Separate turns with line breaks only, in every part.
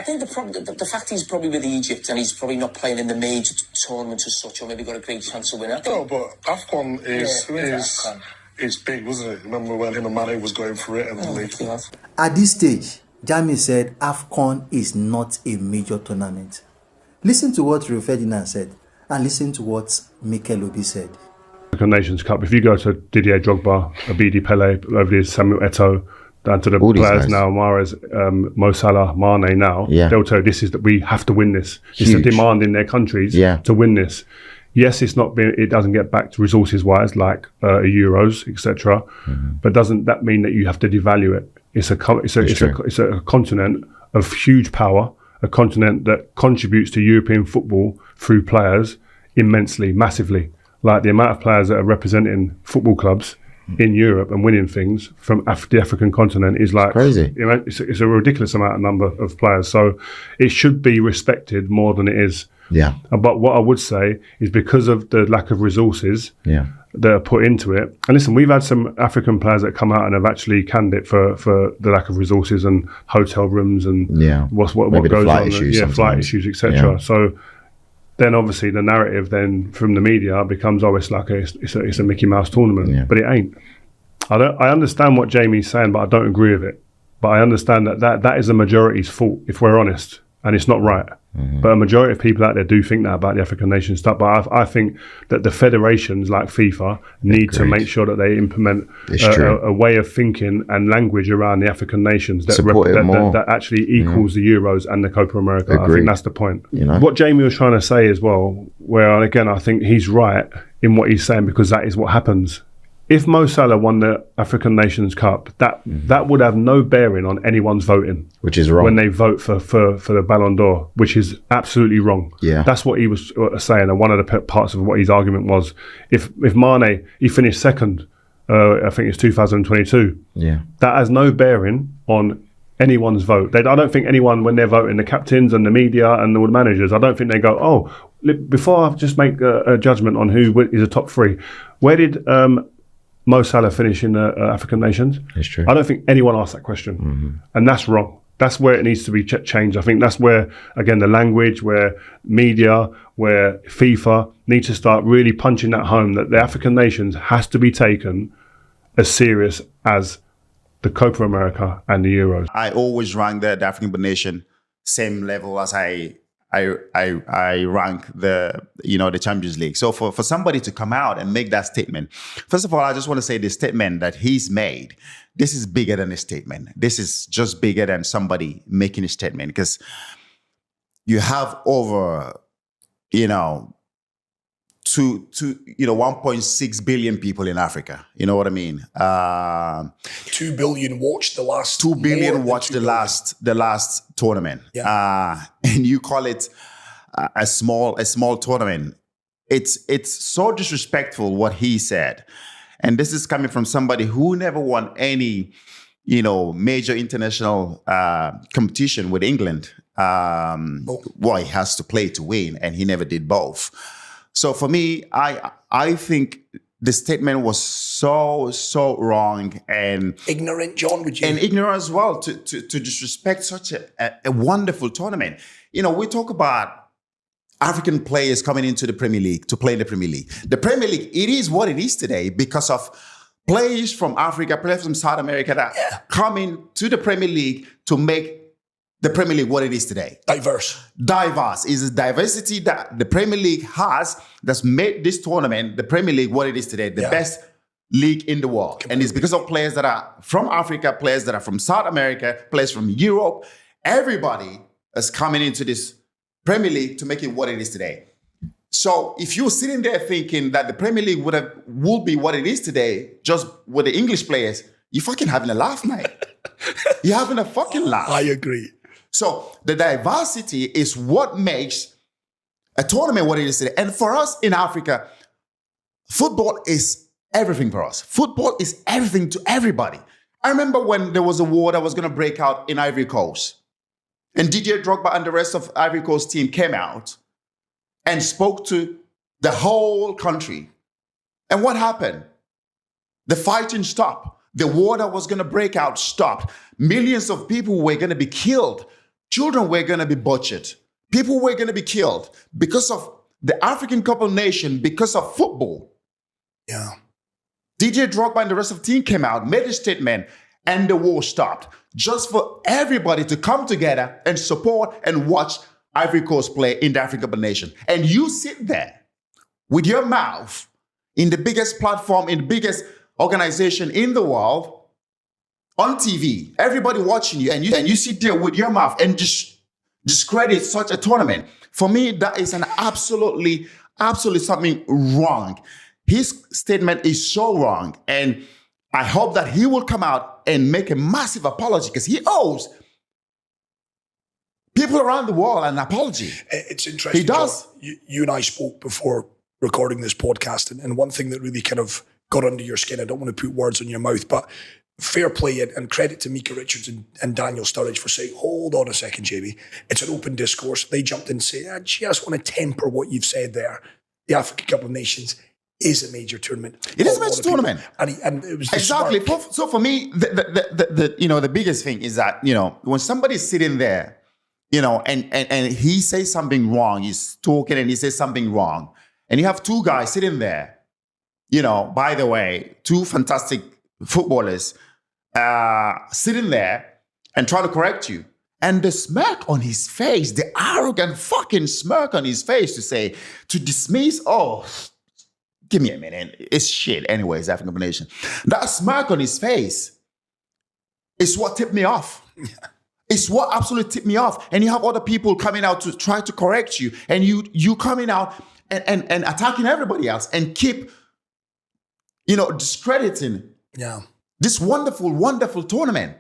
think the fact he's probably with Egypt and he's probably not playing in the major tournaments as such, or maybe got a great chance to win it.
No, but AFCON is big, wasn't it? Remember when him and Mane was going through it and the league?
At this stage, Jamie said AFCON is not a major tournament. Listen to what Rio Ferdinand said and listen to what Mikel Obi said.
African Nations Cup, if you go to Didier Drogba, Abidi Pele, over there Samuel Eto'o, down to the
all
players now, Mahrez, Mo Salah, Mane now, they'll tell you this is that we have to win this. Huge. It's a demand in their countries to win this. Yes, it doesn't get back to resources wise like Euros, etc. But doesn't that mean that you have to devalue it? It's a continent of huge power, a continent that contributes to European football through players immensely, massively. Like the amount of players that are representing football clubs in Europe and winning things from the African continent is like
crazy.
You know, it's a ridiculous number of players. So it should be respected more than it is.
Yeah.
But what I would say is because of the lack of resources that are put into it. And listen, we've had some African players that come out and have actually canned it for the lack of resources and hotel rooms and what goes on, flight issues, etc. Yeah. So then obviously the narrative then from the media becomes, it's like it's a Mickey Mouse tournament, but it ain't. I understand what Jamie's saying, but I don't agree with it. But I understand that is the majority's fault, if we're honest, and it's not right. But a majority of people out there do think that about the African Nations stuff. But I think that the federations like FIFA need to make sure that they implement a way of thinking and language around the African nations that actually equals the Euros and the Copa America. I think that's the point. You know? What Jamie was trying to say as well, where again I think he's right in what he's saying, because that is what happens. If Mo Salah won the African Nations Cup, that would have no bearing on anyone's voting. Which is wrong. When they vote for the Ballon d'Or, which is absolutely wrong. Yeah. That's what he was saying, and one of the parts of what his argument was. If Mane, he finished second, I think it's 2022. Yeah. That has no bearing on anyone's vote. I don't think anyone, when they're voting, the captains and the media and the managers, I don't think they go, before I just make a judgment on who is a top three, where did Mo Salah finish in the African nations? It's true. I don't think anyone asked that question. And that's wrong. That's where it needs to be changed. I think that's where, again, the language, where media, where FIFA need to start really punching that home, that the African nations has to be taken as serious as the Copa America and the Euros.
I always rank the African nation same level as I rank the Champions League. So for somebody to come out and make that statement, first of all, I just want to say the statement that he's made, this is bigger than a statement. This is just bigger than somebody making a statement, because you have over, 1.6 billion people in Africa. You know what I mean?
2 billion watched the last.
2 billion watched the last tournament. Yeah. And you call it a small tournament. It's so disrespectful what he said, and this is coming from somebody who never won any, major international competition with England. He has to play to win, and he never did both. So for me, I think the statement was so wrong and
ignorant, John.
And ignorant as well to disrespect such a wonderful tournament. We talk about African players coming into the Premier League to play in the Premier League. The Premier League, it is what it is today because of players from Africa, players from South America that come into the Premier League to make the Premier League what it is today.
Diverse
is a diversity that the Premier League has that's made this tournament, the Premier League, what it is today, the best league in the world. Completely. And it's because of players that are from Africa, players that are from South America, players from Europe. Everybody is coming into this Premier League to make it what it is today. So if you're sitting there thinking that the Premier League would be what it is today, just with the English players, you're fucking having a laugh, mate. You're having a fucking laugh.
I agree.
So the diversity is what makes a tournament what it is today. And for us in Africa, football is everything for us. Football is everything to everybody. I remember when there was a war that was going to break out in Ivory Coast. And Didier Drogba and the rest of Ivory Coast team came out and spoke to the whole country. And what happened? The fighting stopped. The war that was going to break out stopped. Millions of people were going to be killed children were going to be butchered. People were going to be killed because of the African Cup of Nations, because of football.
Yeah.
DJ Drogba and the rest of the team came out, made a statement, and the war stopped. Just for everybody to come together and support and watch Ivory Coast play in the African Cup of Nations. And you sit there with your mouth in the biggest platform, in the biggest organization in the world, on TV, everybody watching you, and you sit there with your mouth and just discredit such a tournament. For me, that is an absolutely something wrong. His statement is so wrong, and I hope that he will come out and make a massive apology, because he owes people around the world an apology.
It's interesting.
He does.
John, you and I spoke before recording this podcast, and one thing that really kind of got under your skin, I don't want to put words in your mouth, but fair play and credit to Mika Richards and Daniel Sturridge for saying, hold on a second, Jamie. It's an open discourse. They jumped in and said, I just want to temper what you've said there. The African Cup of Nations is a major tournament.
It is a major tournament.
And it was
exactly. So for me, the biggest thing is that, when somebody's sitting there, and he says something wrong, he's talking and he says something wrong, and you have two guys sitting there, by the way, two fantastic footballers sitting there and trying to correct you. And the smirk on his face, the arrogant fucking smirk on his face to dismiss, give me a minute, it's shit anyways, African combination. That smirk on his face is what tipped me off. It's what absolutely tipped me off. And you have other people coming out to try to correct you, and you coming out and attacking everybody else and keep, discrediting this wonderful, wonderful tournament.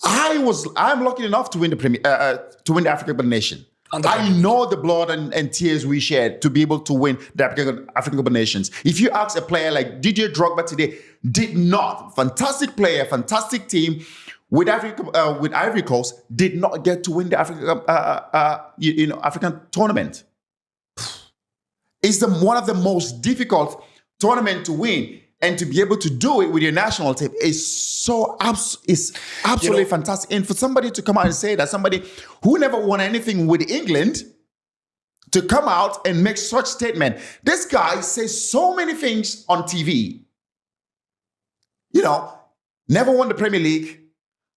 I'm lucky enough to win the African Cup of Nations. I know the blood and tears we shared to be able to win the African Cup of Nations. If you ask a player like DJ Drogba today, fantastic player, fantastic team with Ivory Coast, did not get to win the African tournament. It's one of the most difficult tournament to win. And to be able to do it with your national team is absolutely fantastic. And for somebody to come out and say that, somebody who never won anything with England, to come out and make such statement. This guy says so many things on TV. Never won the Premier League,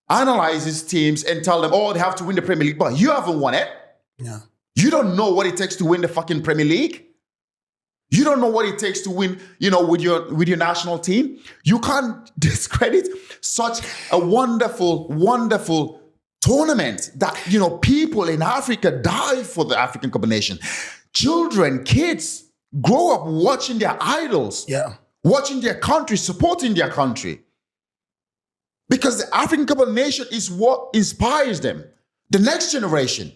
analyzes teams and tell them, they have to win the Premier League, but you haven't won it.
Yeah.
You don't know what it takes to win the fucking Premier League. You don't know what it takes to win, with your national team. You can't discredit such a wonderful, wonderful tournament that, people in Africa die for the African Cup of Nations. Children, kids grow up watching their idols, watching their country, supporting their country. Because the African Cup of Nations is what inspires them. The next generation,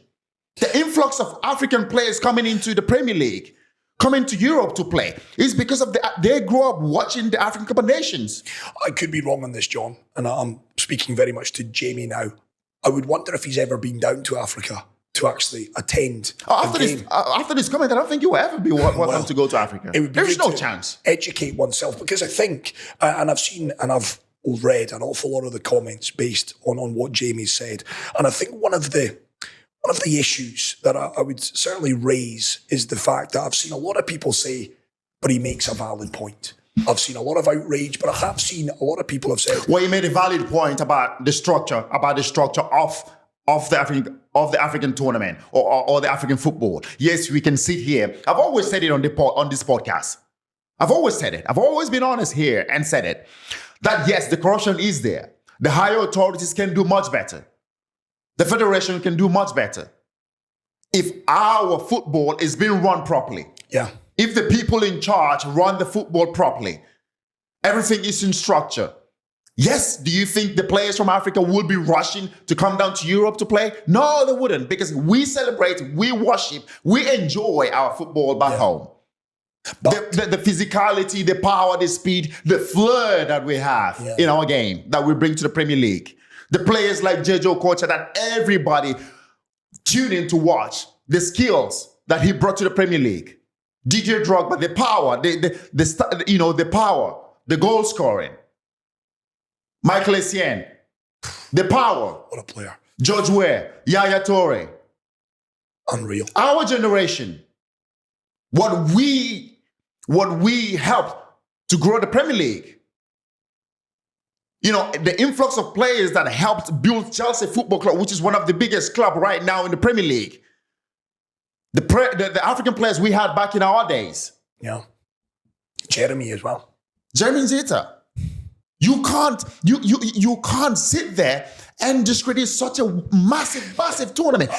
the influx of African players coming into the Premier League, coming to Europe to play, is because of they grew up watching the African Cup of Nations.
I could be wrong on this, John, and I'm speaking very much to Jamie now. I would wonder if he's ever been down to Africa to actually attend
after this comment. I don't think you will ever be welcome to go to Africa. There's no chance.
Educate oneself, because I think, and I've seen and I've read an awful lot of the comments based on what Jamie said, and I think one of the issues that I would certainly raise is the fact that I've seen a lot of people say, but he makes a valid point. I've seen a lot of outrage, but I have seen a lot of people have said,
well, he made a valid point about the structure of the African tournament or the African football. Yes, we can sit here. I've always said it on this podcast. I've always said it. I've always been honest here and said it. That yes, the corruption is there. The higher authorities can do much better. The federation can do much better if our football is being run properly.
Yeah.
If the people in charge run the football properly, everything is in structure. Yes, do you think the players from Africa would be rushing to come down to Europe to play? No, they wouldn't, because we celebrate, we worship, we enjoy our football back home. But the physicality, the power, the speed, the flair that we have in our game that we bring to the Premier League. The players like Jejo Kocha that everybody tune in to watch. The skills that he brought to the Premier League. DJ Drogba, the power, the power, the goal scoring. Michael Essien, the power.
What a player.
George Weah, Yaya Toure.
Unreal.
Our generation, what we helped to grow the Premier League. You know, the influx of players that helped build Chelsea Football Club, which is one of the biggest clubs right now in the Premier League. The African players we had back in our days.
Yeah. Jeremy as well.
Jeremy Zeta. You can't sit there and discredit such a massive tournament.